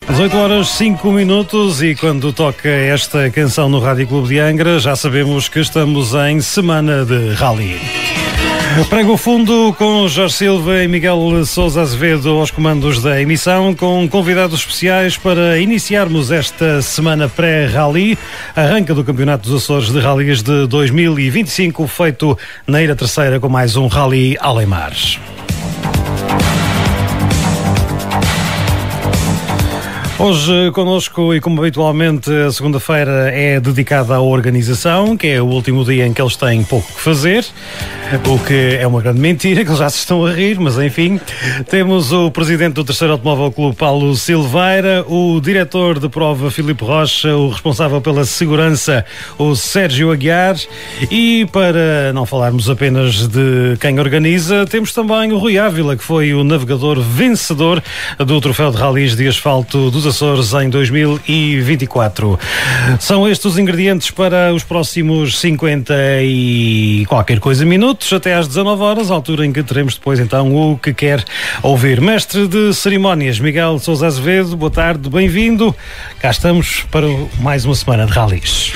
Às 8 horas 5 minutos e quando toca esta canção no Rádio Clube de Angra, já sabemos que estamos em semana de rally. Prego fundo com Jorge Silva e Miguel Sousa Azevedo aos comandos da emissão, com convidados especiais para iniciarmos esta semana pré-rally, arranca do Campeonato dos Açores de Rallys de 2025, feito na Ilha Terceira com mais um Rally Alemares. Hoje connosco, e como habitualmente a segunda-feira é dedicada à organização, que é o último dia em que eles têm pouco que fazer, o que é uma grande mentira, que eles já se estão a rir, mas enfim. Temos o presidente do Terceiro Automóvel Clube, Paulo Silveira, o diretor de prova, Filipe Rocha, o responsável pela segurança, o Sérgio Aguiar, e para não falarmos apenas de quem organiza, temos também o Rui Ávila, que foi o navegador vencedor do Troféu de Rallys de Asfalto dos Açores em 2024. São estes os ingredientes para os próximos 50 e qualquer coisa minutos, até às 19 horas, altura em que teremos depois então o que quer ouvir. Mestre de cerimónias, Miguel Sousa Azevedo, boa tarde, bem-vindo. Cá estamos para mais uma semana de rallies.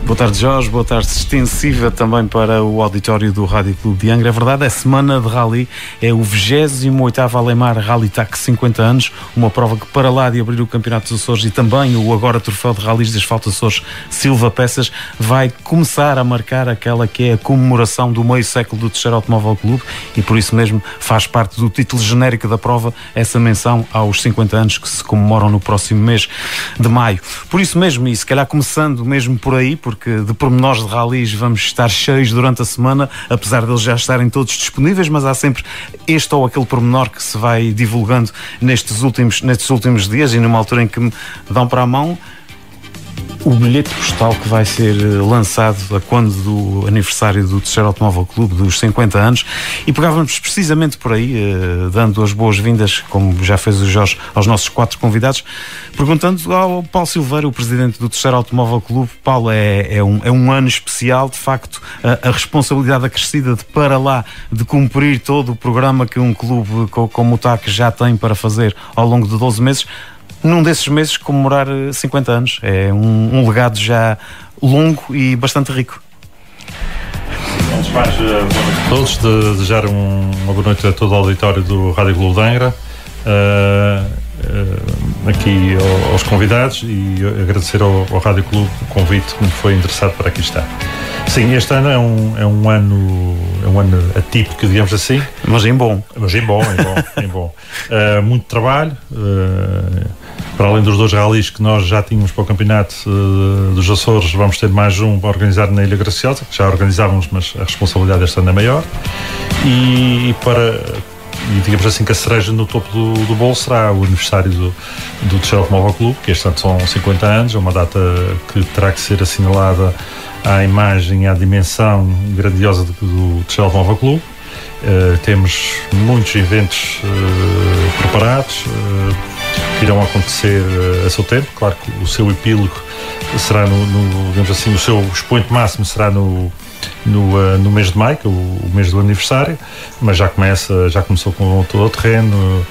Boa tarde, Jorge, boa tarde extensiva também para o auditório do Rádio Clube de Angra. É verdade, é semana de rally, é o 28º Alemar Rally TAC 50 anos, uma prova que para lá de abrir o Campeonato dos Açores e também o agora Troféu de Rallys de Asfalto Açores Silva Peças vai começar a marcar aquela que é a comemoração do meio século do Terceiro Automóvel Clube e por isso mesmo faz parte do título genérico da prova essa menção aos 50 anos que se comemoram no próximo mês de maio. Por isso mesmo, e se calhar começando mesmo por aí, porque de pormenores de rallies vamos estar cheios durante a semana, apesar deles já estarem todos disponíveis, mas há sempre este ou aquele pormenor que se vai divulgando nestes últimos dias e numa altura em que me dão para a mão o bilhete postal que vai ser lançado a quando do aniversário do Terceiro Automóvel Clube, dos 50 anos, e pegávamos precisamente por aí, dando as boas-vindas, como já fez o Jorge, aos nossos 4 convidados, perguntando ao Paulo Silveira, o presidente do Terceiro Automóvel Clube. Paulo, é um ano especial, de facto, a responsabilidade acrescida de para lá de cumprir todo o programa que um clube como o TAC já tem para fazer ao longo de 12 meses. Num desses meses comemorar 50 anos. É um legado já longo e bastante rico. Antes de mais, boa noite a todos. Desejar uma boa noite a todo o auditório do Rádio Clube de Angra, aqui aos convidados, e agradecer ao Rádio Clube o convite que me foi interessado para aqui estar. Sim, este ano é um ano atípico, digamos assim. Mas em bom. Muito trabalho. Para além dos 2 rallies que nós já tínhamos para o Campeonato dos Açores, vamos ter mais um para organizar na Ilha Graciosa, que já organizávamos, mas a responsabilidade este ano é maior. E digamos assim que a cereja no topo do bolo será o aniversário do Terceiro Automóvel Clube, que este ano são 50 anos, é uma data que terá que ser assinalada à imagem e à dimensão grandiosa do Terceiro Automóvel Clube. Temos muitos eventos preparados, que irão acontecer a seu tempo. Claro que o seu epílogo será digamos assim, o seu expoente máximo será no mês de maio, que é o mês do aniversário, mas já começou com todo o terreno,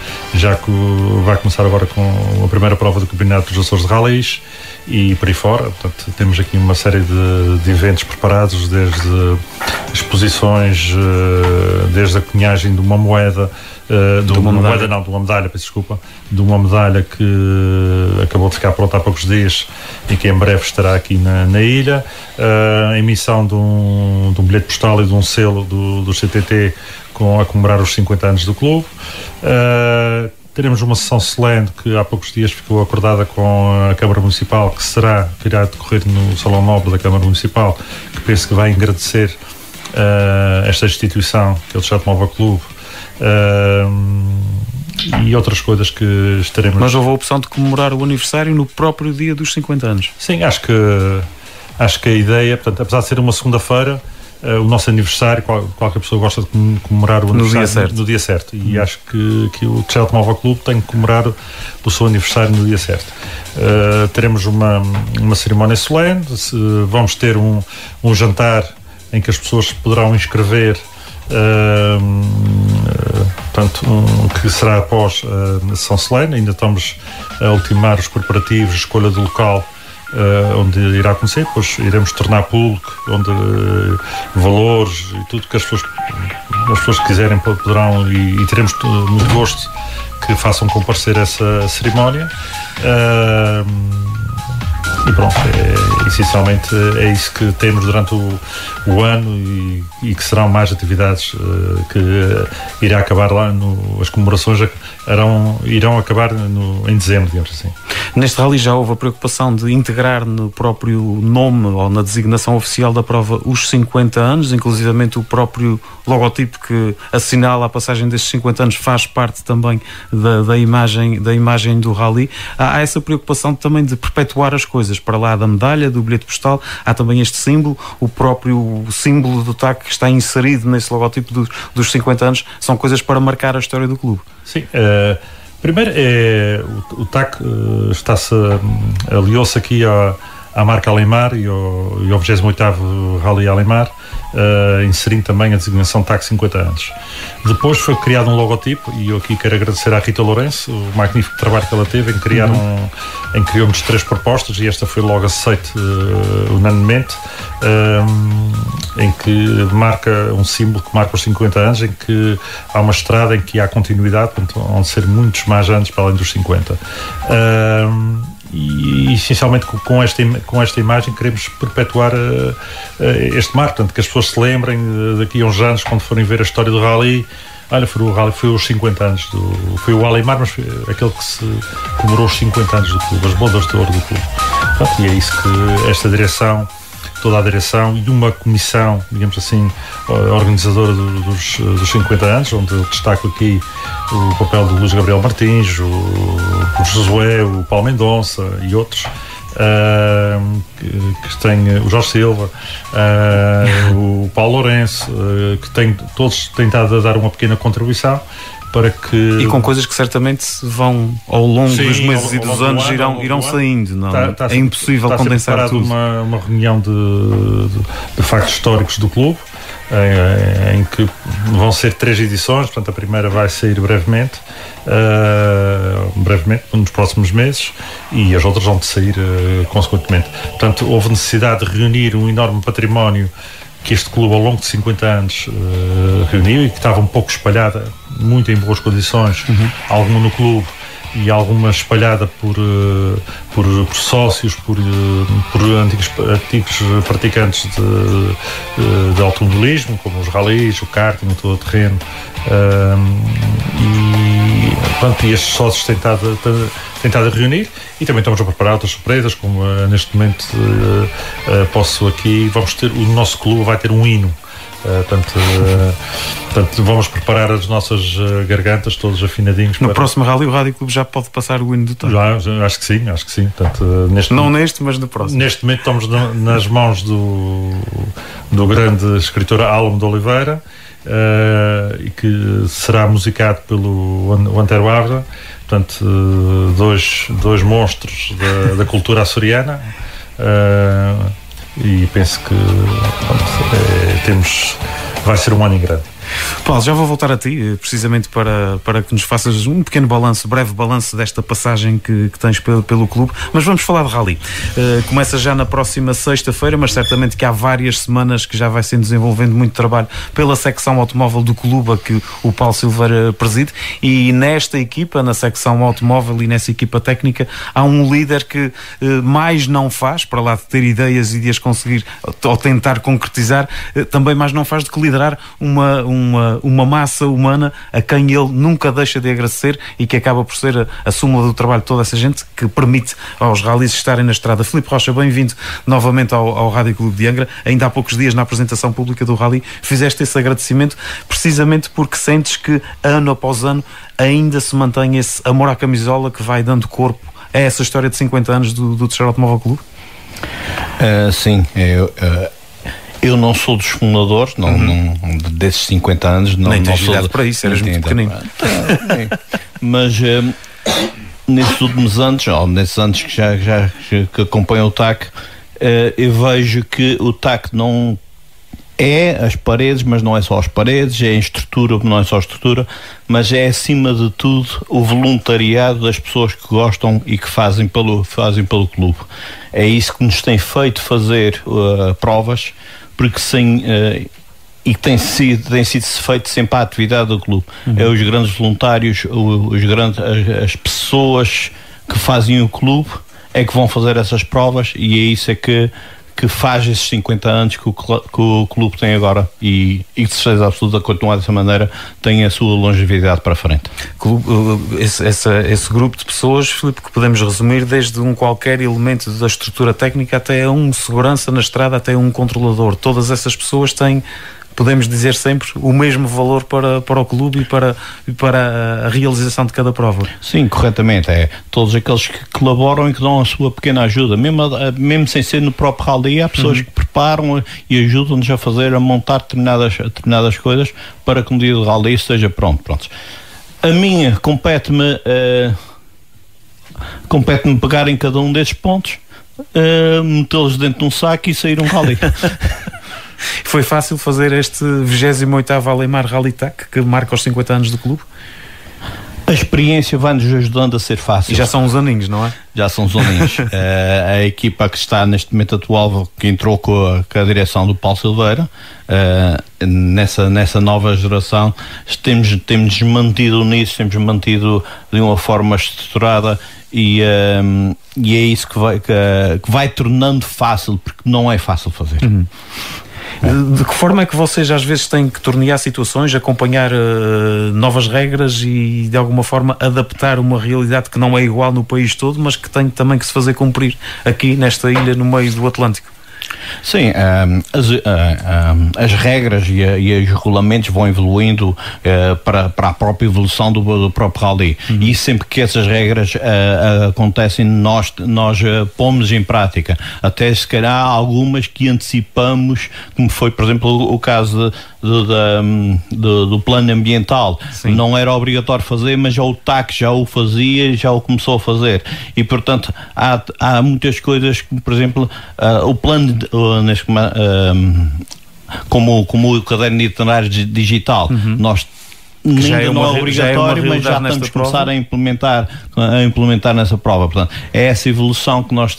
vai começar agora com a primeira prova do Campeonato dos Açores de Rallys e por aí fora. Portanto, temos aqui uma série de eventos preparados, desde exposições, desde a cunhagem de uma moeda, de uma medalha, peço desculpa, de uma medalha que acabou de ficar pronta há poucos dias e que em breve estará aqui na ilha, a emissão de um bilhete postal e de um selo do CTT a comemorar os 50 anos do clube. Teremos uma sessão solene que há poucos dias ficou acordada com a Câmara Municipal, que irá decorrer no Salão Nobre da Câmara Municipal, que penso que vai agradecer esta instituição, que é o Terceiro Automóvel Clube, e outras coisas que estaremos... Mas houve a opção de comemorar o aniversário no próprio dia dos 50 anos. Sim, acho que a ideia, portanto, apesar de ser uma segunda-feira, o nosso aniversário, qualquer pessoa gosta de comemorar o aniversário no dia certo. E acho que o Terceiro Automóvel Clube tem que comemorar o seu aniversário no dia certo. Teremos uma cerimónia solene, vamos ter um jantar em que as pessoas poderão inscrever portanto, que será após a São Solene. Ainda estamos a ultimar os preparativos, a escolha do local onde irá acontecer, depois iremos tornar público, onde valores e tudo que as pessoas que quiserem poderão, e teremos muito gosto que façam comparecer essa cerimónia. E pronto, essencialmente é isso que temos durante o ano e que serão mais atividades que irá acabar lá, as comemorações irão acabar em dezembro, digamos assim. Neste rally já houve a preocupação de integrar no próprio nome ou na designação oficial da prova os 50 anos, inclusivamente o próprio logotipo que assinala a passagem destes 50 anos faz parte também da imagem do rally. Há essa preocupação também de perpetuar as coisas, para lá da medalha, do bilhete postal, há também este símbolo, o próprio símbolo do TAC que está inserido nesse logotipo dos 50 anos, são coisas para marcar a história do clube. Sim, primeiro o TAC aliou-se aqui à marca Alemar e ao 28º Rally Alemar, inserindo também a designação TAC 50 anos. Depois foi criado um logotipo, e eu aqui quero agradecer à Rita Lourenço o magnífico trabalho que ela teve em criar em criou-nos 3 propostas, e esta foi logo aceite unanimemente, em que marca um símbolo que marca os 50 anos, em que há uma estrada em que há continuidade, portanto, vão ser muitos mais anos para além dos 50. E essencialmente com esta imagem queremos perpetuar este marco, portanto, que as pessoas se lembrem daqui a uns anos, quando forem ver a história do Rally. Olha, foi os 50 anos foi o Alemar, mas foi aquele que se comemorou os 50 anos do clube, as bodas de ouro do clube. Portanto, e é isso que esta direção, toda a direção e uma comissão, digamos assim, organizadora dos 50 anos, onde eu destaco aqui o papel do Luís Gabriel Martins, o Josué, o Paulo Mendonça e outros, que tem o Jorge Silva, o Paulo Lourenço, todos têm estado a dar uma pequena contribuição para que... E com coisas que certamente vão ao longo dos meses e dos anos irão saindo, não? É impossível condensar tudo. Uma reunião de factos históricos do clube, em que vão ser 3 edições, portanto a primeira vai sair brevemente, nos próximos meses, e as outras vão sair consequentemente. Portanto, houve necessidade de reunir um enorme património que este clube ao longo de 50 anos reuniu, e que estava um pouco espalhada, muito em boas condições, alguma no clube e alguma espalhada por sócios, por antigos praticantes de automobilismo, como os rallies, o karting, o todo-terreno, e estes sócios têm estado a reunir, e também estamos a preparar outras surpresas, como neste momento o nosso clube vai ter um hino. Portanto, vamos preparar as nossas gargantas todos afinadinhos. No próximo rally, o Rádio Clube já pode passar o hino do TAC? Já, acho que sim. Portanto, mas no próximo. Neste momento estamos nas mãos do grande escritor Álamo de Oliveira, e que será musicado pelo Antero Abra. Portanto, dois monstros da cultura açoriana. E penso que vai ser um ano em grande. Paulo, já vou voltar a ti, precisamente para que nos faças um pequeno balanço, breve balanço desta passagem que tens pelo clube, mas vamos falar de rally. Começa já na próxima sexta-feira, mas certamente que há várias semanas que já vai sendo desenvolvendo muito trabalho pela secção automóvel do clube, a que o Paulo Silveira preside, e nesta equipa, na secção automóvel e nessa equipa técnica, há um líder que mais não faz, para lá de ter ideias e de as conseguir ou tentar concretizar, também mais não faz do que liderar uma massa humana a quem ele nunca deixa de agradecer, e que acaba por ser a súmula do trabalho de toda essa gente que permite aos rallies estarem na estrada. Filipe Rocha, bem-vindo novamente ao Rádio Clube de Angra. Ainda há poucos dias, na apresentação pública do rally, fizeste esse agradecimento precisamente porque sentes que ano após ano ainda se mantém esse amor à camisola que vai dando corpo a essa história de 50 anos do Terceiro Automóvel Clube? Sim, eu não sou dos fundadores, desses 50 anos. Nem tens idade para isso, eras muito pequenino. Mas nesses últimos anos, nesses anos que acompanham o TAC, eu vejo que o TAC É as paredes, mas não é só as paredes, é a estrutura, não é só a estrutura, mas é acima de tudo o voluntariado das pessoas que gostam e que fazem pelo clube. É isso que nos tem feito fazer provas, porque e que tem sido feito sempre a atividade do clube. É os grandes voluntários, as pessoas que fazem o clube é que vão fazer essas provas, e é isso que faz esses 50 anos que o clube tem agora, e de certeza absoluta, continuar dessa maneira, tem a sua longevidade para a frente. Esse grupo de pessoas, Filipe, que podemos resumir desde qualquer elemento da estrutura técnica até segurança na estrada, até controlador. Todas essas pessoas têm, podemos dizer sempre, o mesmo valor para o clube e para a realização de cada prova. Sim, corretamente. É todos aqueles que colaboram e que dão a sua pequena ajuda, mesmo sem ser no próprio rally, há pessoas que preparam e ajudam-nos a montar determinadas coisas para que um dia o rally esteja pronto. A minha compete-me pegar em cada um destes pontos, metê-los dentro de um saco e sair um rally. Foi fácil fazer este 28º Aleimar Rally TAC, que marca os 50 anos do clube? A experiência vai-nos ajudando a ser fácil. E já são uns aninhos, não é? Já são uns aninhos. A equipa que está neste momento atual, que entrou com a direção do Paulo Silveira, nessa nova geração, temos mantido nisso, temos mantido de uma forma estruturada, e é isso que vai tornando fácil, porque não é fácil fazer. De que forma é que vocês às vezes têm que tornear situações, acompanhar novas regras e de alguma forma adaptar uma realidade que não é igual no país todo, mas que tem também que se fazer cumprir aqui nesta ilha no meio do Atlântico? Sim, as regras e os regulamentos vão evoluindo para a própria evolução do próprio rally. E sempre que essas regras acontecem, nós pomos em prática. Até se calhar algumas que antecipamos, como foi, por exemplo, o caso do plano ambiental. Sim. Não era obrigatório fazer, mas já o TAC já o fazia, já o começou a fazer. E, portanto, há muitas coisas, como, por exemplo, o plano como o caderno de itinerários digital. Nós ainda não é obrigatório, mas já estamos a começar a implementar nessa prova. Portanto, é essa evolução que nós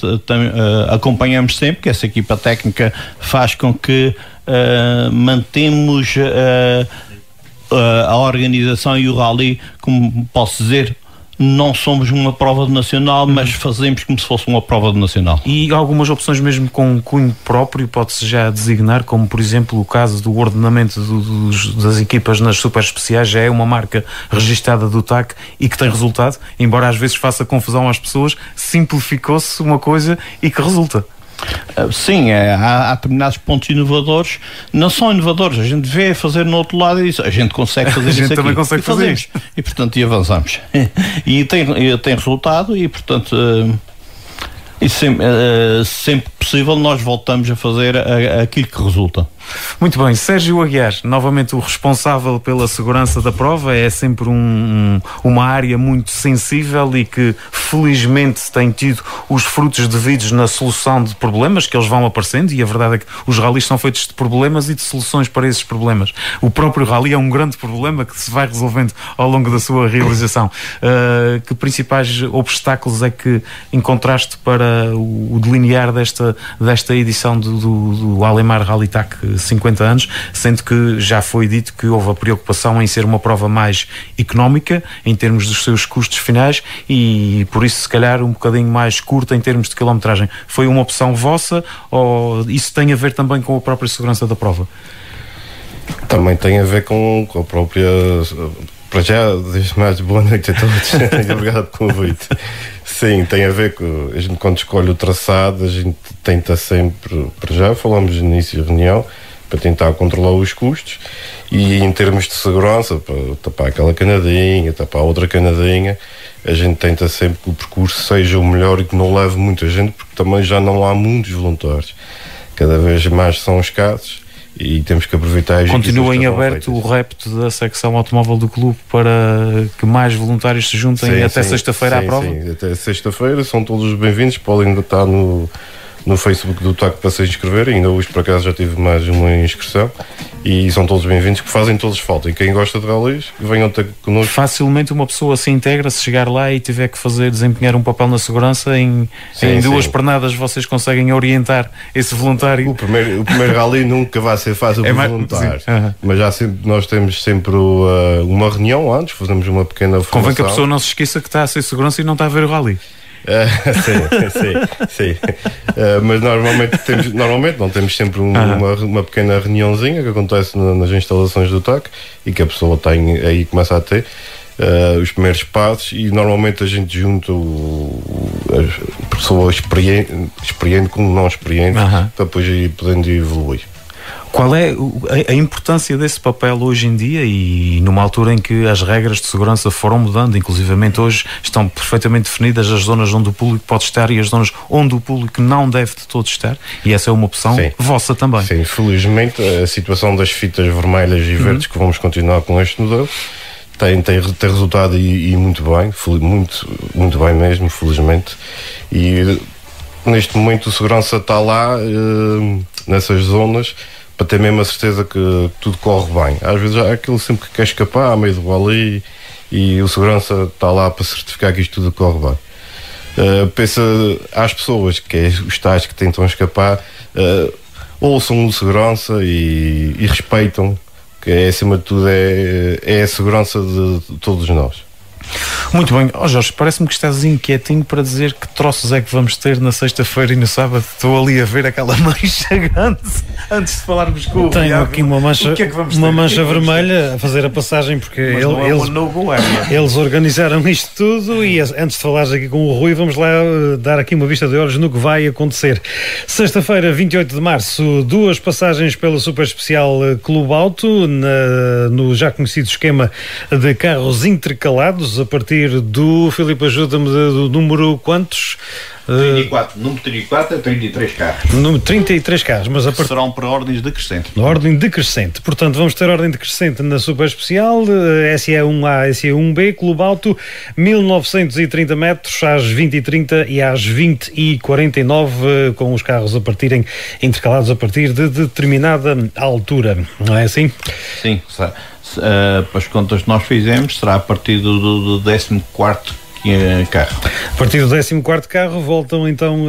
acompanhamos sempre, que essa equipa técnica faz com que mantemos a organização e o rally, como posso dizer, não somos uma prova de nacional, mas fazemos como se fosse uma prova de nacional. E algumas opções mesmo com cunho próprio, pode-se já designar, como por exemplo o caso do ordenamento das equipas nas super especiais, já é uma marca registada do TAC e que tem resultado, embora às vezes faça confusão às pessoas, simplificou-se uma coisa e que resulta. Sim, há determinados pontos inovadores, não são inovadores, a gente vê fazer no outro lado e diz, a gente consegue fazer isso aqui. A gente também consegue fazer isso. E portanto, avançamos. E tem resultado e portanto, e sempre possível nós voltamos a fazer aquilo que resulta. Muito bem, Sérgio Aguiar, novamente o responsável pela segurança da prova, é sempre uma área muito sensível e que felizmente tem tido os frutos devidos na solução de problemas que eles vão aparecendo, e a verdade é que os rallies são feitos de problemas e de soluções para esses problemas. O próprio rally é um grande problema que se vai resolvendo ao longo da sua realização. Que principais obstáculos é que encontraste para o delinear desta edição do Aleimar Rally TAC 50 anos, sendo que já foi dito que houve a preocupação em ser uma prova mais económica em termos dos seus custos finais e por isso se calhar um bocadinho mais curta em termos de quilometragem. Foi uma opção vossa ou isso tem a ver também com a própria segurança da prova? Também tem a ver com a própria... Para já, desde mais boa noite a todos. Obrigado pelo convite. Sim, tem a ver com... A gente quando escolhe o traçado, a gente tenta sempre... Para já, falamos no início da reunião, para tentar controlar os custos e em termos de segurança, para tapar aquela canadinha, tapar outra canadinha, a gente tenta sempre que o percurso seja o melhor e que não leve muita gente, porque também já não há muitos voluntários. Cada vez mais são escassos e temos que aproveitar as Continua em aberto o repto da secção automóvel do clube para que mais voluntários se juntem até sexta-feira à prova? Sim, até sexta-feira são todos bem-vindos, podem estar no no Facebook do TAC para se inscrever. Ainda hoje, por acaso, já tive mais uma inscrição e são todos bem-vindos, que fazem todos falta. E quem gosta de ralis, venham ter connosco. Facilmente uma pessoa se integra, se chegar lá e tiver que desempenhar um papel na segurança, em duas pernadas vocês conseguem orientar esse voluntário. O primeiro rally nunca vai ser fácil para voluntário, mas nós temos sempre uma reunião antes, fazemos uma pequena formação. Convém que a pessoa não se esqueça que está a ser segurança e não está a ver o rally. Sim. Mas normalmente não temos sempre uma pequena reuniãozinha que acontece nas instalações do TAC e que a pessoa tem, aí começa a ter os primeiros passos, e normalmente a gente junta a pessoa experiente com o não experiente para depois ir podendo evoluir. Qual é a importância desse papel hoje em dia, e numa altura em que as regras de segurança foram mudando, inclusivamente hoje estão perfeitamente definidas as zonas onde o público pode estar e as zonas onde o público não deve de todo estar, e essa é uma opção vossa também. Sim, felizmente a situação das fitas vermelhas e verdes, que vamos continuar com este modelo, tem resultado e muito bem, muito bem mesmo, felizmente. E neste momento o segurança está lá nessas zonas para ter mesmo a certeza que tudo corre bem. Às vezes há aquilo sempre que quer escapar a meio do rally e o segurança está lá para certificar que isto tudo corre bem. Pensa às pessoas, os tais que tentam escapar, ouçam o segurança e respeitam, que acima de tudo é a segurança de todos nós. Muito bem. Jorge, parece-me que estás inquietinho para dizer que troços é que vamos ter na sexta-feira e no sábado. Estou ali a ver aquela mancha grande antes de falarmos com o Rui. Tenho aqui uma mancha vermelha a fazer a passagem, porque eles organizaram isto tudo, e antes de falares aqui com o Rui, vamos lá dar aqui uma vista de olhos no que vai acontecer. Sexta-feira, 28 de março, 2 passagens pela Super Especial Clube Auto, no já conhecido esquema de carros intercalados, a partir do, Filipe, ajuda-me, do número quantos? 34. Número 34 é 33 carros. Número 33 carros, mas serão por ordens decrescentes. Ordem decrescente. Portanto, vamos ter ordem decrescente na Super Especial, SE1A, SE1B, Clube Auto, 1930 metros às 20h30 e às 20h49, com os carros a partirem intercalados a partir de determinada altura. Não é assim? Sim. As contas que nós fizemos será a partir do 14º carro. A partir do 14º carro voltam então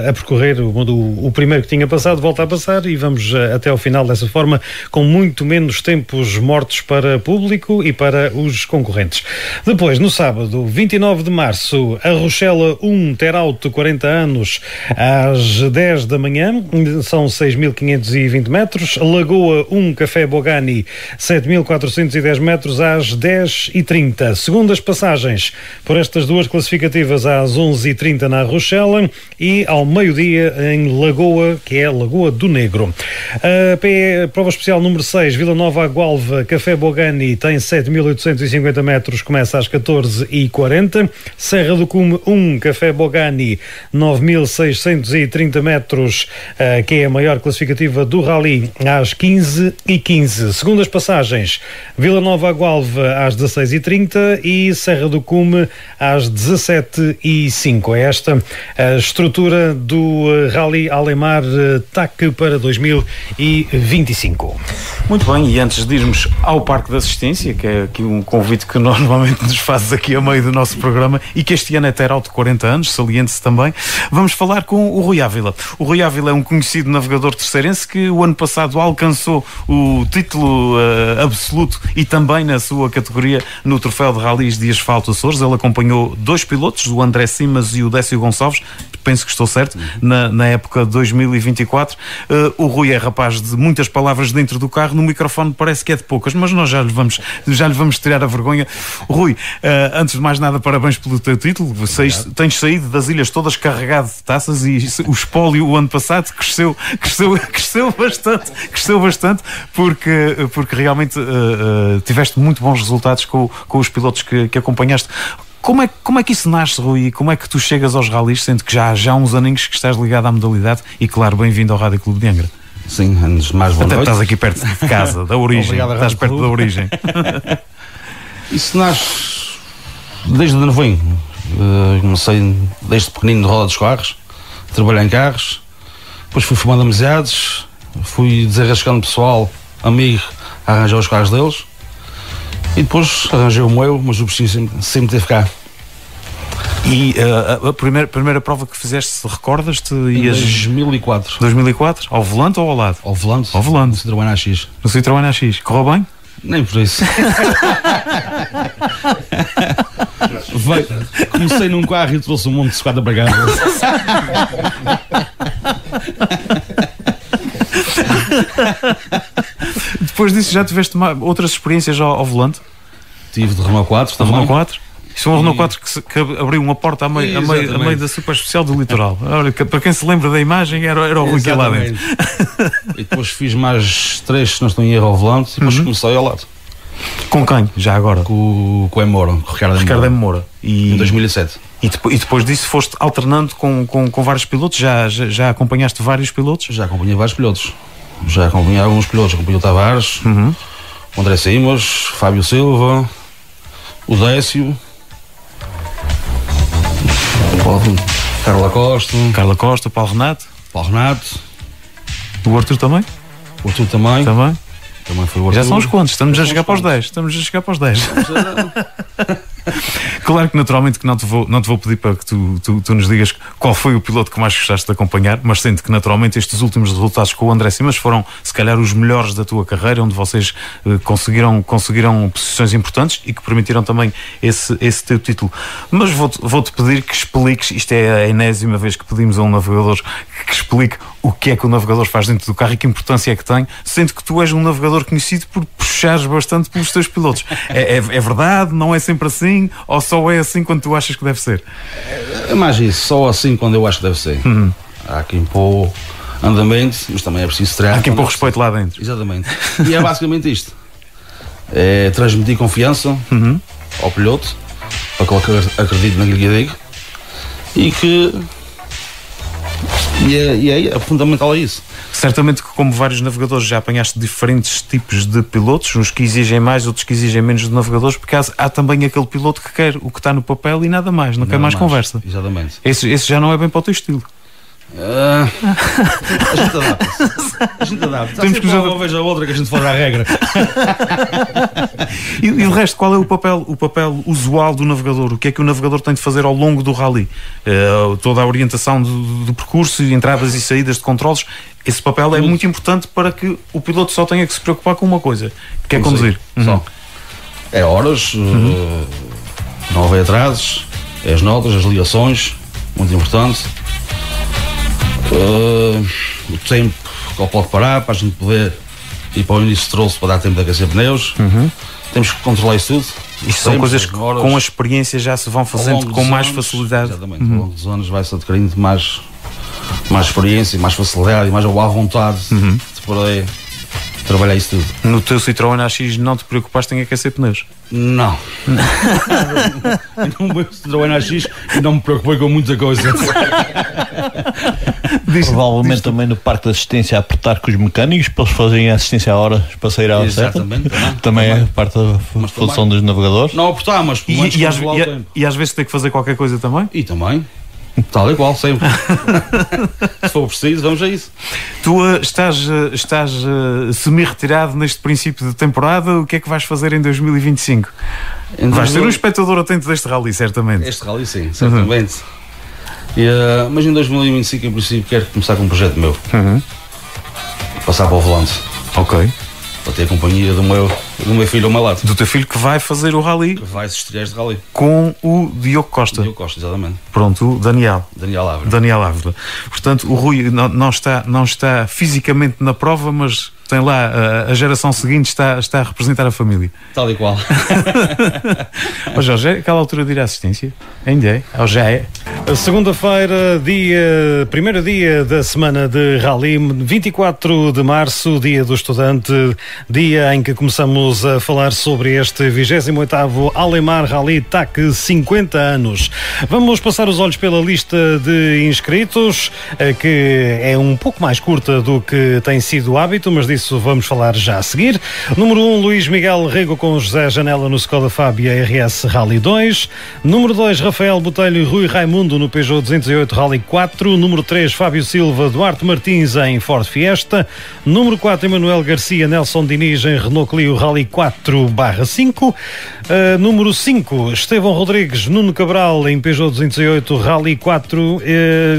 a percorrer o primeiro que tinha passado, volta a passar, e vamos até ao final dessa forma, com muito menos tempos mortos para público e para os concorrentes. Depois, no sábado, 29 de março, a Rochela 1 Terauto 40 anos às 10 da manhã, são 6.520 metros. Lagoa 1 Café Bogani 7.410 metros às 10h30. Segundas passagens por estas duas classificativas às 11h30 na Rochela e ao meio-dia em Lagoa, que é Lagoa do Negro. A prova especial número 6, Vila Nova à Gualva, Café Bogani, tem 7.850 metros, começa às 14h40. Serra do Cume 1, Café Bogani, 9.630 metros, que é a maior classificativa do rally, às 15h15. Segundas passagens, Vila Nova à Gualva às 16h30 e Serra do Cume às 17h05. É esta a estrutura do Rally Alemar TAC para 2025. Muito bem, e antes de irmos ao Parque da Assistência, que é aqui um convite que normalmente nos fazes aqui a meio do nosso programa, e que este ano é Terauto 40 anos, saliente-se também, vamos falar com o Rui Ávila. O Rui Ávila é um conhecido navegador terceirense que o ano passado alcançou o título absoluto e também na sua categoria no Troféu de Rallys de Asfalto Açores. Ele acompanhou 2 pilotos, o André Simas e o Décio Gonçalves, penso que estou certo, na época de 2024. O Rui é rapaz de muitas palavras dentro do carro, no microfone parece que é de poucas, mas nós já lhe vamos tirar a vergonha. Rui, antes de mais nada, parabéns pelo teu título. Tens saído das ilhas todas carregado de taças, e o espólio o ano passado cresceu bastante, porque realmente tiveste muito bons resultados com os pilotos que acompanhaste. Como é que isso nasce, Rui? Como é que tu chegas aos rallies, sendo que já há uns aninhos que estás ligado à modalidade? E claro, bem-vindo ao Rádio Clube de Angra. Sim, antes de mais, boa noite. Estás aqui perto de casa, da origem. Obrigado, estás perto da origem. Isso nasce desde novinho. Comecei desde pequenino de roda dos carros. trabalhar em carros, depois fui formando amizades, fui desenrascando pessoal, amigo, a arranjar os carros deles, e depois arranjei o meu, mas o bichinho sempre teve cá. E a primeira prova que fizeste, recordas-te? Em 2004. 2004? Ao volante ou ao lado? Ao volante. Ao volante. No Citroën AX. No Citroën AX. Correu bem? Nem por isso. Comecei num carro e trouxe um monte de sucata para casa. Depois disso já tiveste outras experiências ao volante? Tive de Renault 4 também. Renault 4? Isto é um Renault 4 que abriu uma porta a meio da super especial do litoral. Olha, para quem se lembra da imagem, era o Rui que ia lá dentro. E depois fiz mais 3, se não estou em erro, ao volante, e depois comecei ao lado. Com quem, já agora? Com o M. Moura, com o Ricardo M. Moura. Em 2007. E depois disso foste alternando com vários pilotos? Já acompanhaste vários pilotos? Já acompanhei vários pilotos. Já acompanhei alguns pilotos. Acompanhei o Tavares, o André Simas, Fábio Silva, o Décio, Carla Costa, Paulo Renato. O Arthur também? O Arthur também. Também foi o Arthur. Já são uns quantos, estamos a chegar para os 10. Claro que naturalmente que não te vou pedir para que tu nos digas qual foi o piloto que mais gostaste de acompanhar, mas sinto que naturalmente estes últimos resultados com o André Simas foram se calhar os melhores da tua carreira, onde vocês conseguiram posições importantes e que permitiram também esse teu título. Mas vou-te pedir que expliques, isto é a enésima vez que pedimos a um navegador que explique o que é que o navegador faz dentro do carro e que importância é que tem, sendo que tu és um navegador conhecido por puxares bastante pelos teus pilotos. É verdade? Não é sempre assim? Ou só é assim quando tu achas que deve ser? É mais isso, só assim quando eu acho que deve ser. Há quem pôr andamento, mas também é preciso treinar. Há quem pôr respeito lá dentro. Exatamente. E é basicamente isto. É transmitir confiança ao piloto, para que ele acredite naquilo que eu digo, e que é fundamental é isso. Certamente que, como vários navegadores, já apanhaste diferentes tipos de pilotos, uns que exigem mais, outros que exigem menos de navegadores, porque há também aquele piloto que quer o que está no papel e nada mais, não quer mais conversa. Exatamente. Esse já não é bem para o teu estilo. A gente adapta. Temos que usar uma vez a outra que a gente faz a regra. E de resto, qual é o papel usual do navegador? O que é que o navegador tem de fazer ao longo do rally? Toda a orientação do percurso, entradas e saídas de controles, esse papel é muito importante para que o piloto só tenha que se preocupar com uma coisa, que é conduzir. Só. É horas, não haver atrasos, é as notas, as ligações, muito importante. O tempo que ele pode parar para a gente poder ir para o início de troço para dar tempo de aquecer pneus. Temos que controlar isso tudo. Isto são coisas que com a experiência já se vão fazendo com mais facilidade. Exatamente, ao longo dos anos vai-se adquirindo mais experiência, mais facilidade e mais à vontade de poder trabalhar isso tudo. No teu Citroën AX não te preocupaste em aquecer pneus? Não. No meu Citroën AX e não me preocupei com muita coisa. Provavelmente também no parque de assistência a apertar com os mecânicos para eles fazerem a assistência a hora para sair à hora certa. Também é parte da função dos navegadores. Não apertar, mas e às vezes tem que fazer qualquer coisa também? E também. Tal e qual, sempre. Se for preciso, vamos a isso. Tu estás semi-retirado neste princípio de temporada. O que é que vais fazer em 2025? Vais ser um espectador atento deste rally, certamente. Este rally, sim, certamente. Mas em 2025, em princípio, quero começar com um projeto meu. Passar para o volante. Ok. Para ter a companhia do meu filho ao meu lado. Do teu filho que vai fazer o rally. Que vai assistir a este rally. Com o Diogo Costa. Diogo Costa, exatamente. Pronto, o Daniel Ávila. Portanto, o Rui não está fisicamente na prova, mas tem lá a geração seguinte, está a representar a família. Tal e qual. Ó Jorge, aquela altura de ir à assistência? Ainda é? Ou já é? Segunda-feira, primeiro dia da semana de Rally, 24 de março, dia do estudante, dia em que começamos a falar sobre este 28º Alemar Rally TAC 50 anos. Vamos passar os olhos pela lista de inscritos, que é um pouco mais curta do que tem sido o hábito, mas disso vamos falar já a seguir. Número 1, Luís Miguel Rego com José Janela no Skoda Fábia RS Rally 2. Número 2, Rafael Botelho e Rui Raimundo no Peugeot 208 Rally 4. Número 3, Fábio Silva, Duarte Martins em Ford Fiesta. Número 4, Emanuel Garcia, Nelson Diniz em Renault Clio Rally 4/5. Número 5, Estevão Rodrigues, Nuno Cabral em Peugeot 208 Rally 4.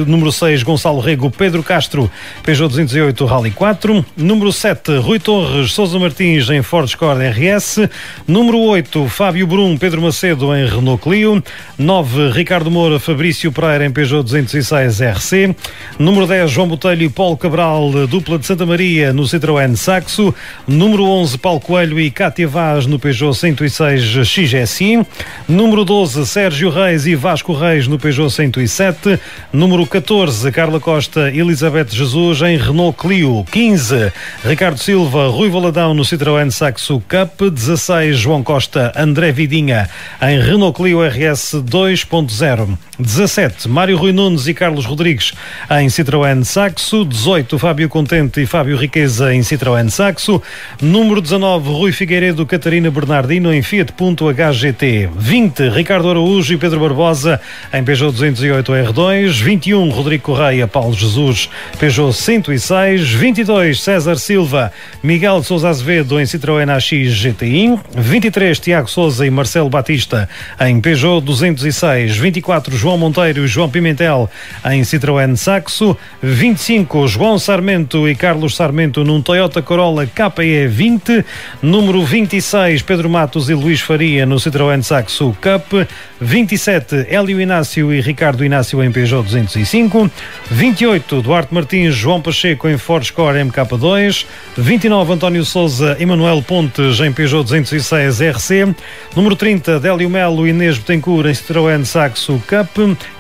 Número 6, Gonçalo Rego, Pedro Castro, Peugeot 208 Rally 4. Número 7, Rui Torres, Sousa Martins em Ford Escort RS. Número 8, Fábio Brum, Pedro Macedo em Renault Clio. 9, Ricardo Moura, Fabrício Pereira em Peugeot 206 RC. Número 10, João Botelho e Paulo Cabral, dupla de Santa Maria no Citroën Saxo. Número 11, Paulo Coelho e Cátia Vaz no Peugeot 106 XSI. Número 12, Sérgio Reis e Vasco Reis no Peugeot 107. Número 14, Carla Costa e Elizabeth Jesus em Renault Clio. 15, Ricardo Silva, Rui Valadão no Citroën Saxo Cup. 16, João Costa, André Vidinha em Renault Clio RS 2.0. 17, Mário Rui Nunes e Carlos Rodrigues em Citroën Saxo. 18, Fábio Contente e Fábio Riqueza em Citroën Saxo. Número 19, Rui Figueiredo, Catarina Bernardino em Fiat Punto HGT. 20, Ricardo Araújo e Pedro Barbosa em Peugeot 208 R2. 21, Rodrigo Correia, Paulo Jesus, Peugeot 106. 22, César Silva, Miguel de Sousa Azevedo em Citroën AX GTI. 23, Tiago Sousa e Marcelo Batista em Peugeot 206. 24, João Monteiro e João Pimentel em Citroën Saxo. 25, João Sarmento e Carlos Sarmento num Toyota Corolla KE 20. Número 26, Pedro Matos e Luís Faria no Citroën Saxo Cup. 27, Hélio Inácio e Ricardo Inácio em Peugeot 205. 28, Duarte Martins, João Pacheco em Ford Escort MK2. 29, António Sousa e Manuel Pontes em Peugeot 206 RC. Número 30, Délio Melo e Inês Betancourt em Citroën Saxo Cup.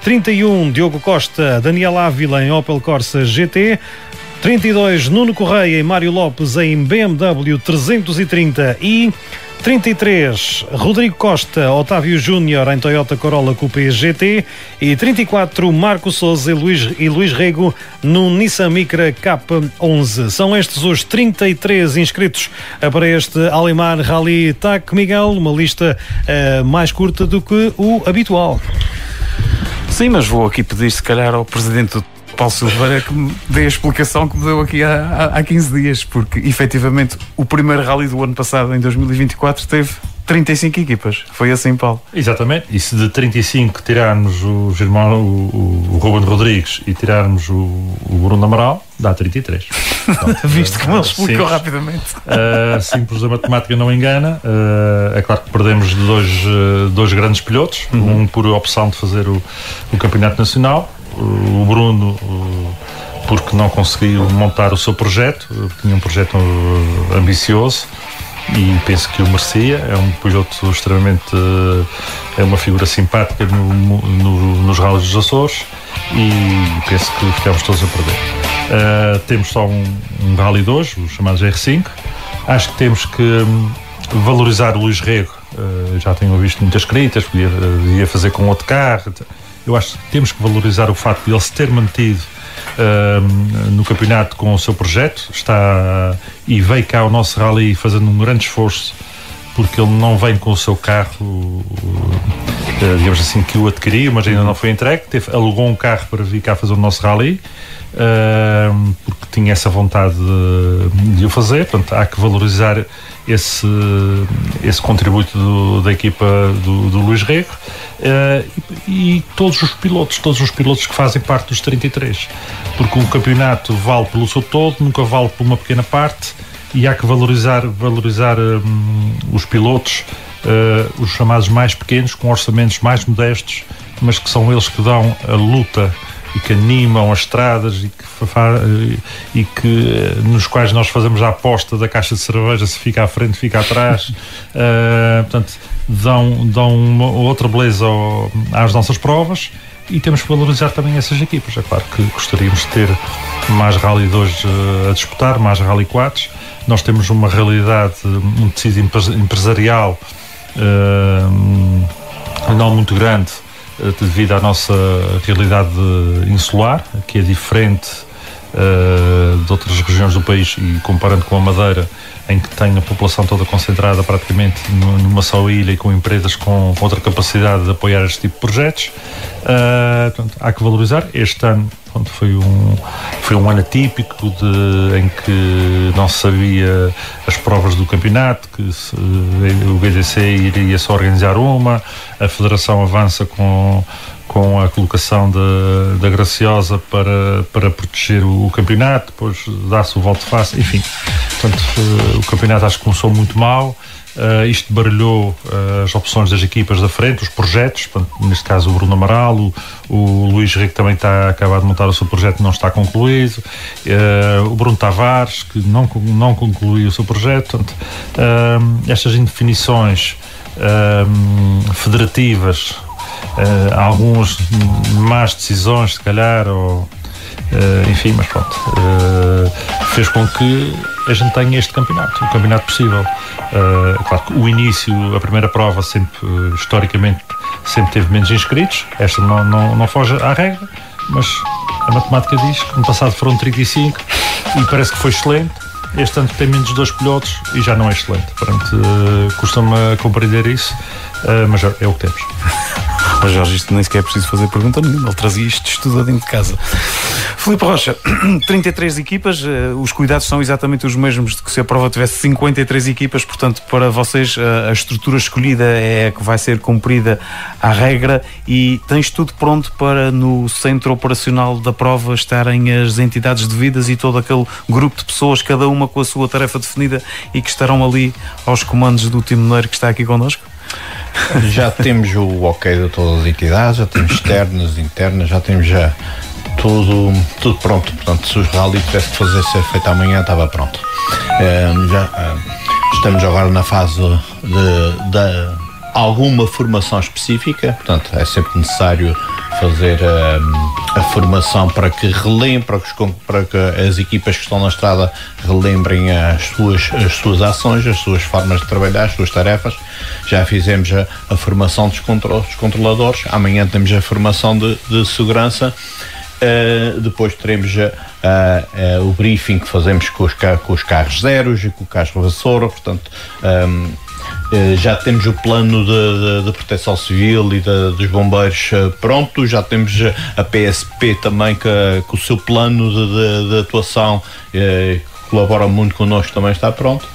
31, Diogo Costa, Daniel Ávila em Opel Corsa GT. 32, Nuno Correia e Mário Lopes em BMW 330 e 33, Rodrigo Costa, Otávio Júnior em Toyota Corolla Coupé GT e 34, Marco Sousa e Luís Rego no Nissan Micra K11. São estes os 33 inscritos para este Alemar Rally TAC. Miguel, uma lista mais curta do que o habitual. Sim, mas vou aqui pedir se calhar ao presidente do Paulo Silveira que me dê a explicação que me deu aqui há 15 dias, porque efetivamente o primeiro rally do ano passado, em 2024, teve 35 equipas. Foi assim, Paulo? Exatamente. E se de 35 tirarmos os irmãos, o Ruben Rodrigues e tirarmos o Bruno Amaral, dá 33. Então, visto como ele explicou rapidamente. Simples, a matemática não engana. É claro que perdemos dois grandes pilotos, um por opção de fazer o campeonato nacional. O Bruno, porque não conseguiu montar o seu projeto, tinha um projeto ambicioso e penso que o merecia. É um piloto extremamente, é uma figura simpática nos rallies dos Açores e penso que ficamos todos a perder. Temos só um Rally 2, os chamados R5. Acho que temos que valorizar o Luís Rego. Já tenho visto muitas críticas, podia fazer com outro carro. Eu acho que temos que valorizar o facto de ele se ter mantido no campeonato com o seu projeto, e veio cá ao nosso rally fazendo um grande esforço, porque ele não vem com o seu carro, digamos assim, que o adquiriu, mas ainda não foi entregue. Alugou um carro para vir cá fazer o nosso rally, porque tinha essa vontade de o fazer. Portanto, há que valorizar esse contributo da equipa do Luís Rego, e todos os pilotos que fazem parte dos 33, porque o campeonato vale pelo seu todo, nunca vale por uma pequena parte, e há que valorizar os pilotos, os chamados mais pequenos, com orçamentos mais modestos, mas que são eles que dão a luta e que animam as estradas e que nos quais nós fazemos a aposta da caixa de cerveja, se fica à frente, fica atrás. Portanto, dão uma outra beleza às nossas provas, e temos que valorizar também essas equipas. É claro que gostaríamos de ter mais Rally 2 a disputar, mais Rally 4. Nós temos uma realidade, um tecido empresarial não muito grande, devido à nossa realidade insular, que é diferente de outras regiões do país, e comparando com a Madeira, em que tem a população toda concentrada praticamente numa só ilha e com empresas com outra capacidade de apoiar este tipo de projetos. Portanto, há que valorizar. Este ano foi um ano atípico em que não se sabia as provas do campeonato, que o BDC iria só organizar uma, a Federação avança com a colocação da Graciosa para proteger o campeonato, depois dá-se o volte de face, enfim. Portanto, o campeonato acho que começou muito mal. Isto baralhou as opções das equipas da frente, os projetos, portanto, neste caso o Bruno Amaral, o Luís Rico também está a acabar de montar o seu projeto, não está concluído, o Bruno Tavares, que não concluiu o seu projeto. Portanto, estas indefinições federativas, algumas más decisões, se calhar, enfim, mas pronto, fez com que a gente tenha este campeonato, o campeonato possível. Claro que o início, a primeira prova, sempre, historicamente, sempre teve menos inscritos. Esta não foge à regra, mas a matemática diz que no passado foram 35 e parece que foi excelente. Este ano tem menos 2 pilotos e já não é excelente. Portanto, custa-me compreender isso, mas é o que temos. Mas Jorge, isto nem sequer é preciso fazer pergunta nenhuma, ele trazia isto estudadinho de casa. Filipe Rocha, 33 equipas, os cuidados são exatamente os mesmos de que se a prova tivesse 53 equipas, portanto, para vocês a estrutura escolhida é a que vai ser cumprida à regra, e tens tudo pronto para no centro operacional da prova estarem as entidades devidas e todo aquele grupo de pessoas, cada uma com a sua tarefa definida, e que estarão ali aos comandos do timoneiro que está aqui connosco? Já temos o ok de todas as entidades, já temos externas, internas, já temos tudo pronto. Portanto, se os rally tivesse que ser feito amanhã, estava pronto. Estamos agora na fase de alguma formação específica, portanto é sempre necessário fazer a formação para que as equipas que estão na estrada relembrem as suas ações, as suas formas de trabalhar, as suas tarefas. Já fizemos a formação dos controladores, amanhã temos a formação de segurança, depois teremos o briefing que fazemos com os carros zeros e com o carro vassoura, portanto já temos o plano de proteção civil e dos bombeiros pronto, já temos a PSP também com o seu plano de atuação, que colabora muito connosco, também está pronto.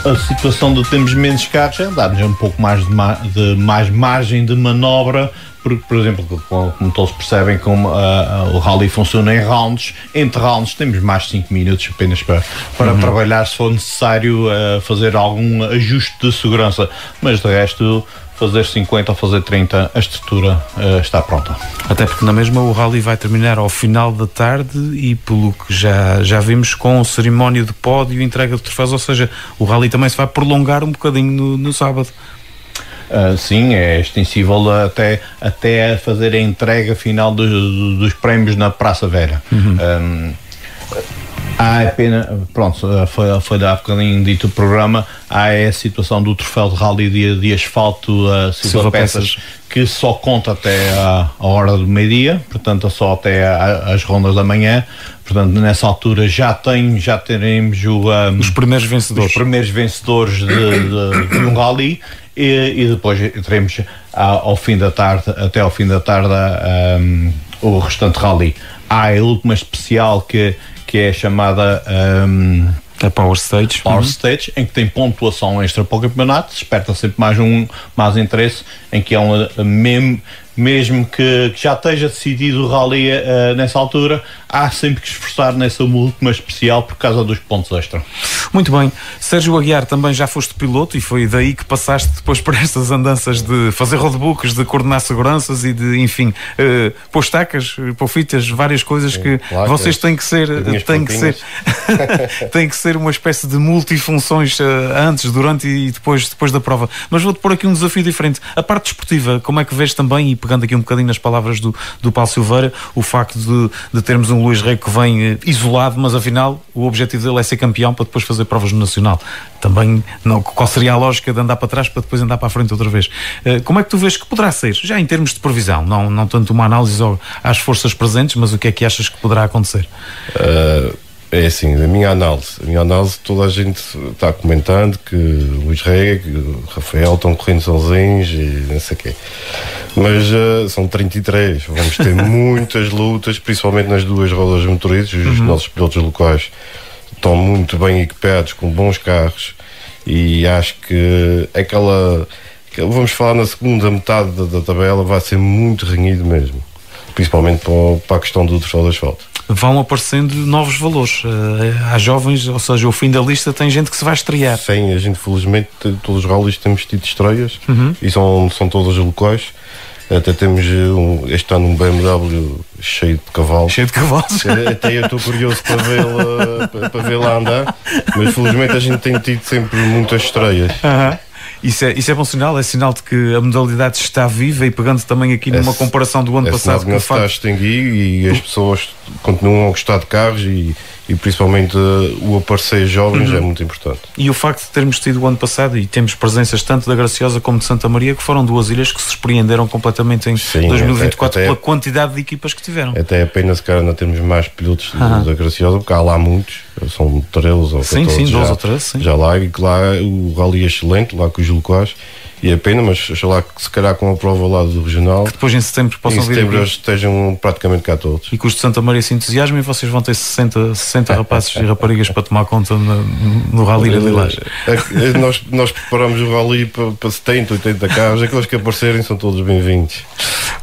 A situação de termos menos carros dá-nos um pouco mais de mais margem de manobra, porque, por exemplo, como todos percebem, como o rally funciona em rounds, entre rounds temos mais 5 minutos apenas para trabalhar, se for necessário fazer algum ajuste de segurança, mas de resto, fazer 50 ou fazer 30, a estrutura está pronta. Até porque na mesma o rally vai terminar ao final da tarde e, pelo que já vimos, com cerimónia de pódio e entrega de troféus, ou seja, o rally também se vai prolongar um bocadinho no sábado. Sim, é extensível até a fazer a entrega final dos prémios na Praça Velha. Há apenas, pronto, foi há bocadinho dito o programa, há a situação do troféu de rally de asfalto Silva Peças, que só conta até a hora do meio-dia, portanto só até às rondas da manhã. Portanto, nessa altura já teremos os primeiros vencedores de um rally, e depois teremos até ao fim da tarde o restante rally. Há a última especial que é chamada a Power Stage, Stage, em que tem pontuação extra para o campeonato, desperta sempre mais interesse, em que é mesmo que já esteja decidido o rally nessa altura, há sempre que esforçar nessa última especial por causa dos pontos extra. Muito bem. Sérgio Aguiar, também já foste piloto e foi daí que passaste depois por estas andanças de fazer roadbooks, de coordenar seguranças e de, enfim, pôr estacas, pôr fitas, várias coisas que vocês têm que ser tem que ser uma espécie de multifunções antes, durante e depois da prova. Mas vou-te pôr aqui um desafio diferente. A parte desportiva, como é que vês também, e pegando aqui um bocadinho nas palavras do Paulo Silveira, o facto de termos um Luís Rei que vem isolado, mas afinal o objetivo dele é ser campeão para depois fazer provas no Nacional. Também, não, qual seria a lógica de andar para trás para depois andar para a frente outra vez? Como é que tu vês que poderá ser? Já em termos de previsão, não tanto uma análise às forças presentes, mas o que é que achas que poderá acontecer? É assim, a minha análise, toda a gente está comentando que o Luís Rei, que o Rafael estão correndo sozinhos e não sei o quê. Mas são 33, vamos ter muitas lutas, principalmente nas duas rodas motorizadas. Os nossos pilotos locais estão muito bem equipados, com bons carros, e acho que vamos falar na segunda metade da tabela, vai ser muito renhido mesmo, principalmente para a questão do troféu de asfalto. Vão aparecendo novos valores. Há jovens, ou seja, o fim da lista tem gente que se vai estrear. Sim, a gente felizmente, todos os rallies temos tido estreias, e são todas locais. Até temos este ano um BMW cheio de cavalos. Cheio de cavalos. Até eu estou curioso para vê-la andar, mas felizmente a gente tem tido sempre muitas estreias. Isso é bom sinal, é sinal de que a modalidade está viva, e pegando também aqui numa comparação do ano passado. Que está a extinguir e as pessoas continuam a gostar de carros, e principalmente o aparecer jovens é muito importante. E o facto de termos tido o ano passado, e temos presenças tanto da Graciosa como de Santa Maria, que foram duas ilhas que se surpreenderam completamente em 2024 pela quantidade de equipas que tiveram. Até apenas se calhar não temos mais pilotos da Graciosa, porque há lá muitos, são 13 ou 14. Sim, 12 ou 13, sim. Já lá, e que lá o rally é excelente, lá com os locais. E é pena, mas sei lá que se calhar com a prova lá do regional, que depois em setembro possam vir aqui, estejam praticamente cá todos. E que os de Santa Maria se entusiasmem, e vocês vão ter 60 rapazes e raparigas para tomar conta no Rally de Lilás. Nós preparamos o Rally para 70, 80 carros, aqueles que aparecerem são todos bem-vindos.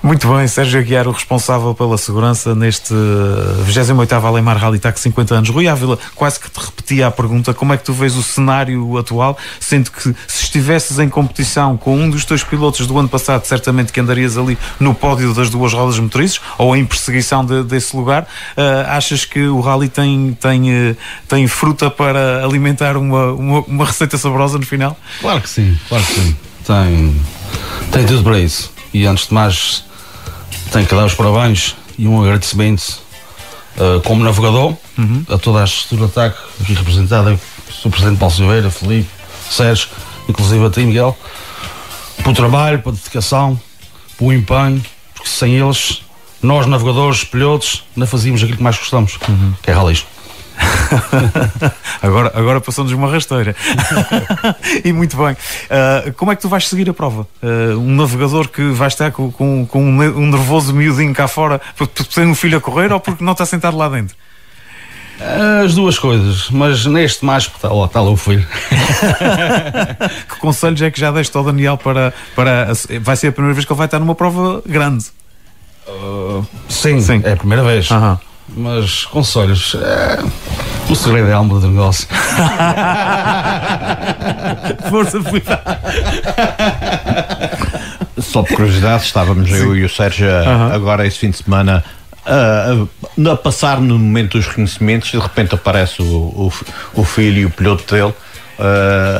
Muito bem, Sérgio Aguiar, o responsável pela segurança neste 28º Aleimar Rally TAC 50 anos. Rui Ávila, quase que te repetia a pergunta: como é que tu vês o cenário atual, sendo que se estivesses em competição com um dos teus pilotos do ano passado, certamente que andarias ali no pódio das duas rodas motrizes, ou em perseguição desse lugar. Achas que o Rally tem fruta para alimentar uma receita saborosa no final? Claro que sim, tem tudo para isso. E antes de mais, tenho que dar os parabéns e um agradecimento como navegador a toda a estrutura TAC aqui representada, o Presidente Paulo Silveira, Filipe, Sérgio, inclusive a ti, Miguel, pelo trabalho, pela dedicação, pelo empenho, porque sem eles, nós navegadores, pilotos, não fazíamos aquilo que mais gostamos, que é rallies. Agora passou-nos uma rasteira. E muito bem. Como é que tu vais seguir a prova? Um navegador que vai estar com um nervoso miudinho cá fora porque tem um filho a correr, ou porque não está sentado lá dentro? As duas coisas, mas neste mais porque está lá o filho. Que conselhos é que já deste ao Daniel para vai ser a primeira vez que ele vai estar numa prova grande? Sim, é a primeira vez. Mas conselhos, o segredo é a alma do negócio. Força, Filipe. Só por curiosidade, estávamos eu e o Sérgio agora esse fim de semana a passar no momento dos reconhecimentos, e de repente aparece o filho e o piloto dele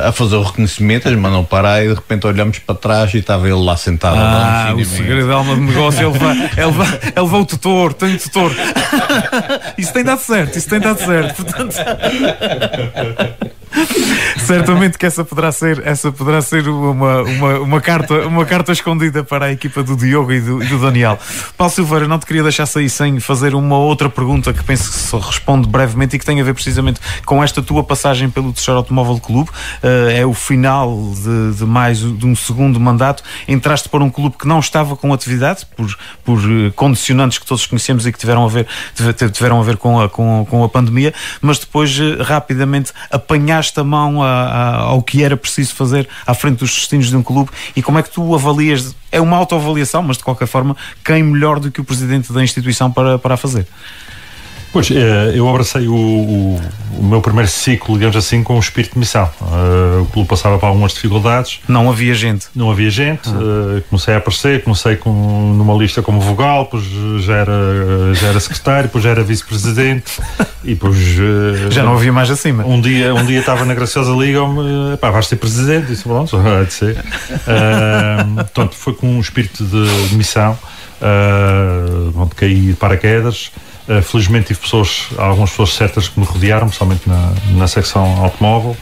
a fazer o reconhecimento. Eles mandam parar e de repente olhamos para trás e estava ele lá sentado. O segredo da alma do negócio, ele vai o tutor, tem o tutor. Isso tem dado certo, portanto certamente que essa poderá ser uma carta escondida para a equipa do Diogo e do Daniel. Paulo Silveira, não te queria deixar sair sem fazer uma outra pergunta que penso que se responde brevemente e que tem a ver precisamente com esta tua passagem pelo Terceiro Automóvel Clube. É o final de mais de um segundo mandato. Entraste para um clube que não estava com atividade por condicionantes que todos conhecemos e que tiveram a ver com a pandemia, mas depois rapidamente apanhaste a mão ao que era preciso fazer à frente dos destinos de um clube. E como é que tu avalias? É uma autoavaliação, mas de qualquer forma, quem melhor do que o presidente da instituição para a fazer? Pois, eu abracei o meu primeiro ciclo, digamos assim, com um espírito de missão. O clube passava por algumas dificuldades. Não havia gente. Não havia gente. Comecei a aparecer, numa lista como vogal, depois já era secretário, depois já era vice-presidente e depois... já não havia mais acima. Um dia estava na Graciosa, ligam-me, vais ser presidente? Disse, pronto, há de ser. Portanto, foi com um espírito de missão, onde caí de paraquedas. Felizmente tive algumas pessoas certas que me rodearam, principalmente na secção automóvel.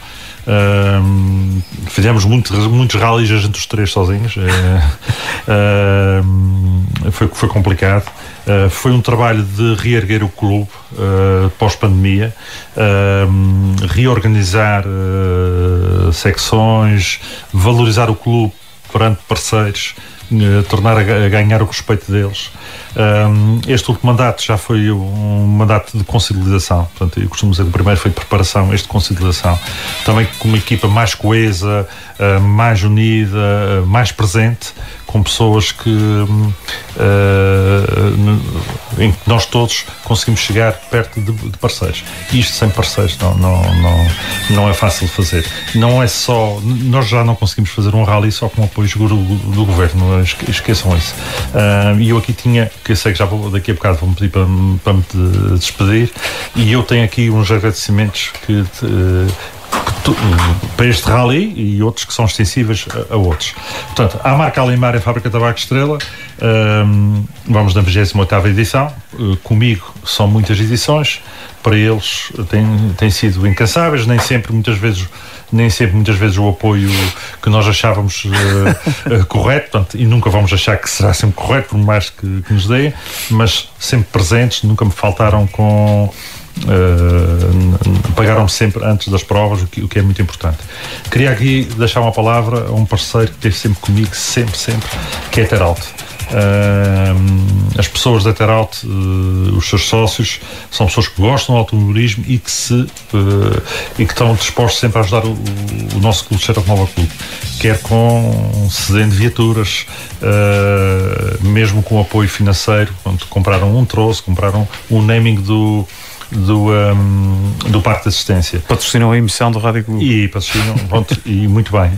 Fizemos muitos rallies entre os três sozinhos. Foi complicado. Foi um trabalho de reerguer o clube pós-pandemia, reorganizar secções, valorizar o clube perante parceiros, tornar a ganhar o respeito deles. Este último mandato já foi um mandato de consolidação. Portanto, eu costumo dizer que o primeiro foi de preparação, este de consolidação. Também com uma equipa mais coesa, mais unida, mais presente, com pessoas em que nós todos conseguimos chegar perto de parceiros. Isto sem parceiros não é fácil de fazer. Não é só... Nós já não conseguimos fazer um rally só com apoio do governo, esqueçam isso. E eu aqui tinha, que eu sei que já daqui a bocado vou-me pedir para me despedir, e eu tenho aqui uns agradecimentos para este rally e outros que são extensíveis a outros. Portanto, à marca Alemar e a Fábrica de Tabaco Estrela, vamos na 28ª edição. Comigo são muitas edições, para eles têm sido incansáveis, nem sempre muitas vezes o apoio que nós achávamos correto, portanto, e nunca vamos achar que será sempre correto, por mais que nos deem, mas sempre presentes, nunca me faltaram pagaram-me sempre antes das provas, o que é muito importante. Queria aqui deixar uma palavra a um parceiro que esteve sempre comigo, sempre, que é a Teralt. As pessoas da Teralt, os seus sócios, são pessoas que gostam do automobilismo e que estão dispostos sempre a ajudar o nosso Clube de Automóvel Clube, quer cedendo viaturas, mesmo com apoio financeiro. Quando compraram um troço, compraram um naming do Parque de Assistência. Patrocinam a emissão do Rádio Clube. E patrocinam, pronto, e muito bem.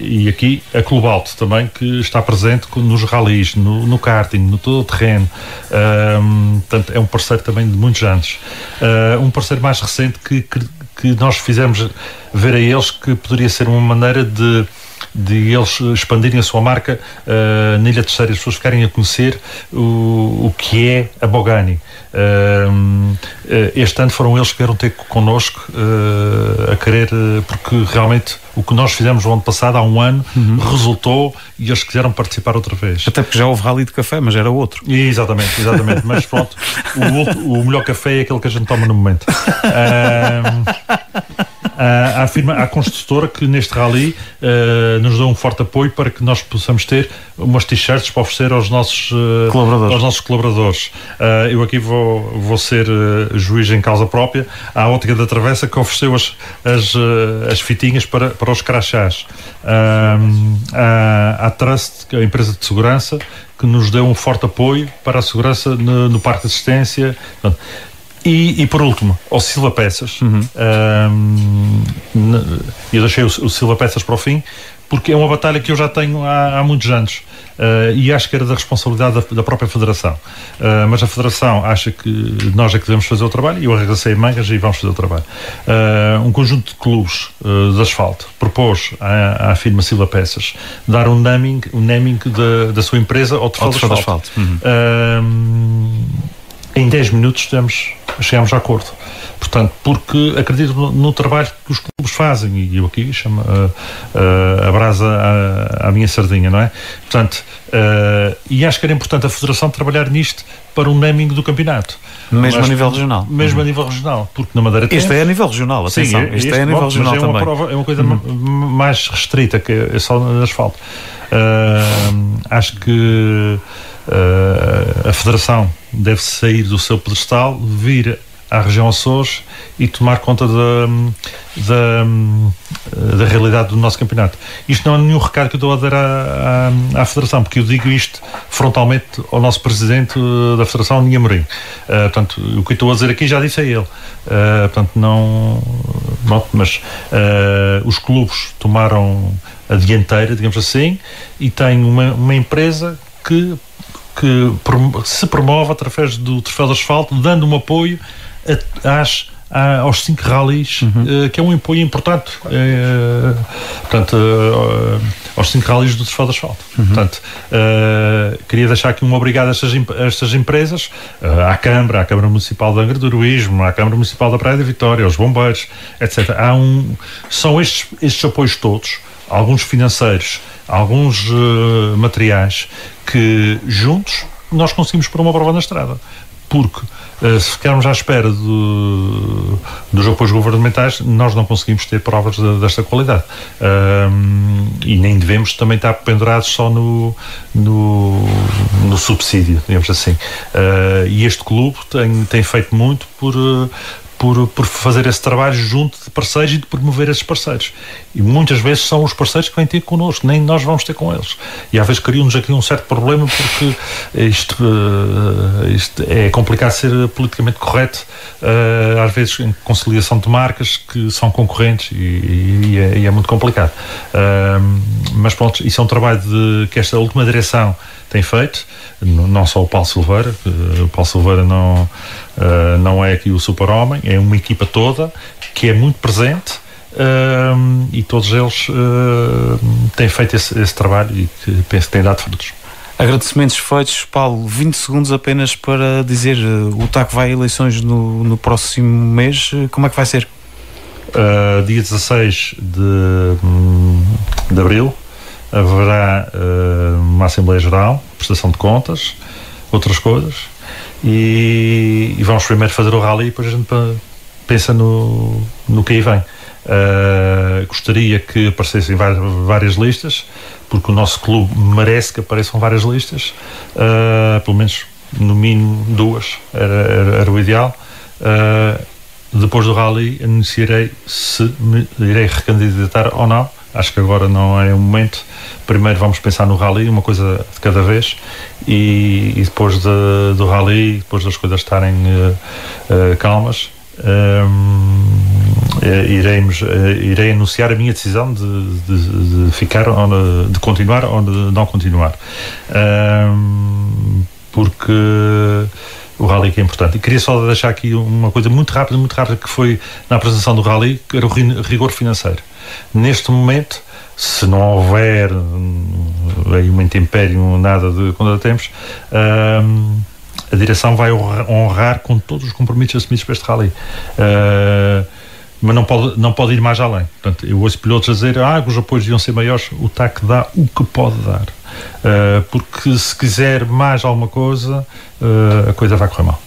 E aqui a Clube Alto também, que está presente nos rallies, no karting, no todo o terreno. Portanto, é um parceiro também de muitos anos. Um parceiro mais recente que nós fizemos ver a eles que poderia ser uma maneira de eles expandirem a sua marca na Ilha Terceira, as pessoas ficarem a conhecer o que é a Bogani. Este ano foram eles que vieram ter connosco a querer, porque realmente o que nós fizemos no ano passado, há um ano, resultou e eles quiseram participar outra vez. Até porque já houve rally de café, mas era outro. Exatamente, mas pronto, o melhor café é aquele que a gente toma no momento. A construtora que neste rally nos deu um forte apoio para que nós possamos ter umas t-shirts para oferecer aos nossos colaboradores. Eu aqui vou ser juiz em causa própria. A Ótica da Travessa, que ofereceu as fitinhas para os crachás. A Trust, que é a empresa de segurança, que nos deu um forte apoio para a segurança no Parque de Assistência. E por último, ao Silva Peças. Eu deixei o Silva Peças para o fim, porque é uma batalha que eu já tenho há muitos anos, e acho que era da responsabilidade da própria Federação, mas a Federação acha que nós é que devemos fazer o trabalho, e eu arregacei mangas e vamos fazer o trabalho. Um conjunto de clubes de asfalto propôs à firma Silva Peças dar um naming da sua empresa ao Troféu de Asfalto. Em 10 minutos chegamos a acordo. Portanto, porque acredito no trabalho que os clubes fazem, e eu aqui chamo a brasa à minha sardinha, não é? Portanto, e acho que era importante a Federação trabalhar nisto para um naming do campeonato. Mesmo a nível regional. Mesmo a nível regional, porque na Madeira Este é a nível regional, atenção. Sim, este é a nível regional também. É uma coisa mais restrita, que é só no asfalto. Acho que a Federação deve sair do seu pedestal, vir à região Açores e tomar conta da realidade do nosso campeonato. Isto não é nenhum recado que eu estou a dar à Federação, porque eu digo isto frontalmente ao nosso presidente da Federação, Ninha Mourinho. Portanto, o que eu estou a dizer aqui já disse a ele. Portanto, mas os clubes tomaram a dianteira, digamos assim, e tem uma empresa que se promove através do Troféu de Asfalto, dando um apoio aos 5 rallies, que é um apoio importante, portanto, aos 5 rallies do Troféu de Asfalto. Portanto, queria deixar aqui um obrigado a estas empresas, à Câmara Municipal de Angra do Heroísmo, à Câmara Municipal da Praia da Vitória, aos bombeiros, etc. São estes apoios todos, alguns financeiros, alguns materiais, que juntos nós conseguimos pôr uma prova na estrada, porque se ficarmos à espera dos apoios governamentais, nós não conseguimos ter provas desta qualidade, e nem devemos também estar pendurados só no subsídio, digamos assim. E este clube tem feito muito por fazer esse trabalho junto de parceiros e de promover esses parceiros. E muitas vezes são os parceiros que vêm ter connosco, nem nós vamos ter com eles. E às vezes criam-nos aqui um certo problema, porque isto é complicado ser politicamente correto, às vezes em conciliação de marcas que são concorrentes, e é muito complicado. Mas pronto, isso é um trabalho que esta última direção tem feito, não só o Paulo Silveira. O Paulo Silveira não é aqui o super-homem, é uma equipa toda que é muito presente, e todos eles têm feito esse trabalho, e que penso que têm dado frutos. Agradecimentos feitos. Paulo, 20 segundos apenas para dizer, o TAC vai a eleições no próximo mês, como é que vai ser? Dia 16 de abril haverá uma Assembleia Geral, prestação de contas, outras coisas, e vamos primeiro fazer o rally e depois a gente pensa no que aí vem. Gostaria que aparecessem várias listas, porque o nosso clube merece que apareçam várias listas, pelo menos no mínimo 2 era o ideal. Depois do rally anunciarei se me irei recandidatar ou não. Acho que agora não é o momento. Primeiro vamos pensar no rally, uma coisa de cada vez, e depois do rally, depois das coisas estarem calmas, irei anunciar a minha decisão de ficar, de continuar ou de não continuar, porque o rally que é importante. E queria só deixar aqui uma coisa muito rápida, que foi na apresentação do rally, que era o rigor financeiro. Neste momento, se não houver aí uma intempério, nada de contratempos, a direção vai honrar com todos os compromissos assumidos para este rally. Mas não pode ir mais além. Portanto, eu ouço pilotos a dizer que os apoios deviam ser maiores. O TAC dá o que pode dar, porque se quiser mais alguma coisa, a coisa vai correr mal.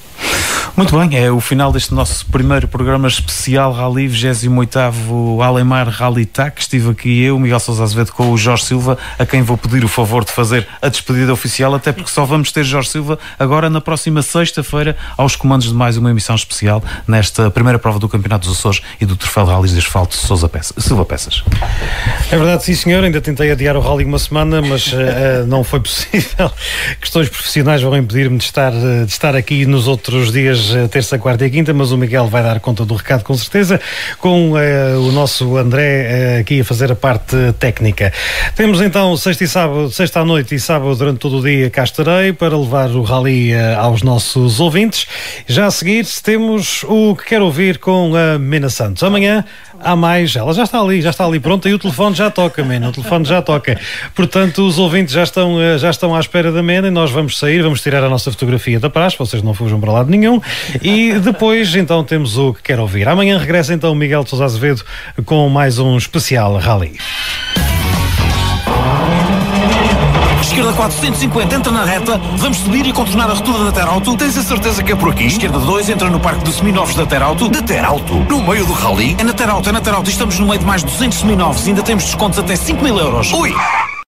Muito bem, é o final deste nosso primeiro programa especial Rally, 28º Alemar Rally TAC. Estive aqui eu, Miguel Sousa Azevedo, com o Jorge Silva, a quem vou pedir o favor de fazer a despedida oficial, até porque só vamos ter Jorge Silva agora na próxima sexta-feira, aos comandos de mais uma emissão especial nesta primeira prova do Campeonato dos Açores e do Troféu de Rallys de Asfalto Silva Peças. É verdade, sim senhor, ainda tentei adiar o rally uma semana, mas não foi possível. Questões profissionais vão impedir-me de estar aqui nos outros dias, terça, quarta e quinta, mas o Miguel vai dar conta do recado com certeza, com o nosso André aqui a fazer a parte técnica. Temos então sexta à noite e sábado durante todo o dia cá estarei para levar o rally aos nossos ouvintes. Já a seguir temos o que quero ouvir com a Mena Santos. Amanhã há mais, ela já está ali pronta, e o telefone já toca, Mena, o telefone já toca. Portanto, os ouvintes já estão à espera da Mena, e nós vamos sair, vamos tirar a nossa fotografia da praxe, vocês não fujam para lado nenhum, e depois então temos o que quero ouvir. Amanhã regressa então o Miguel Sousa Azevedo com mais um especial rally. Esquerda 450, entra na reta, vamos subir e contornar a rotunda da Terauto. Tens a certeza que é por aqui? Esquerda 2, entra no parque de seminovos da Terauto. Da Terauto? No meio do rally? É na Terauto. Estamos no meio de mais de 200 seminovos e ainda temos descontos até 5.000 euros. Ui!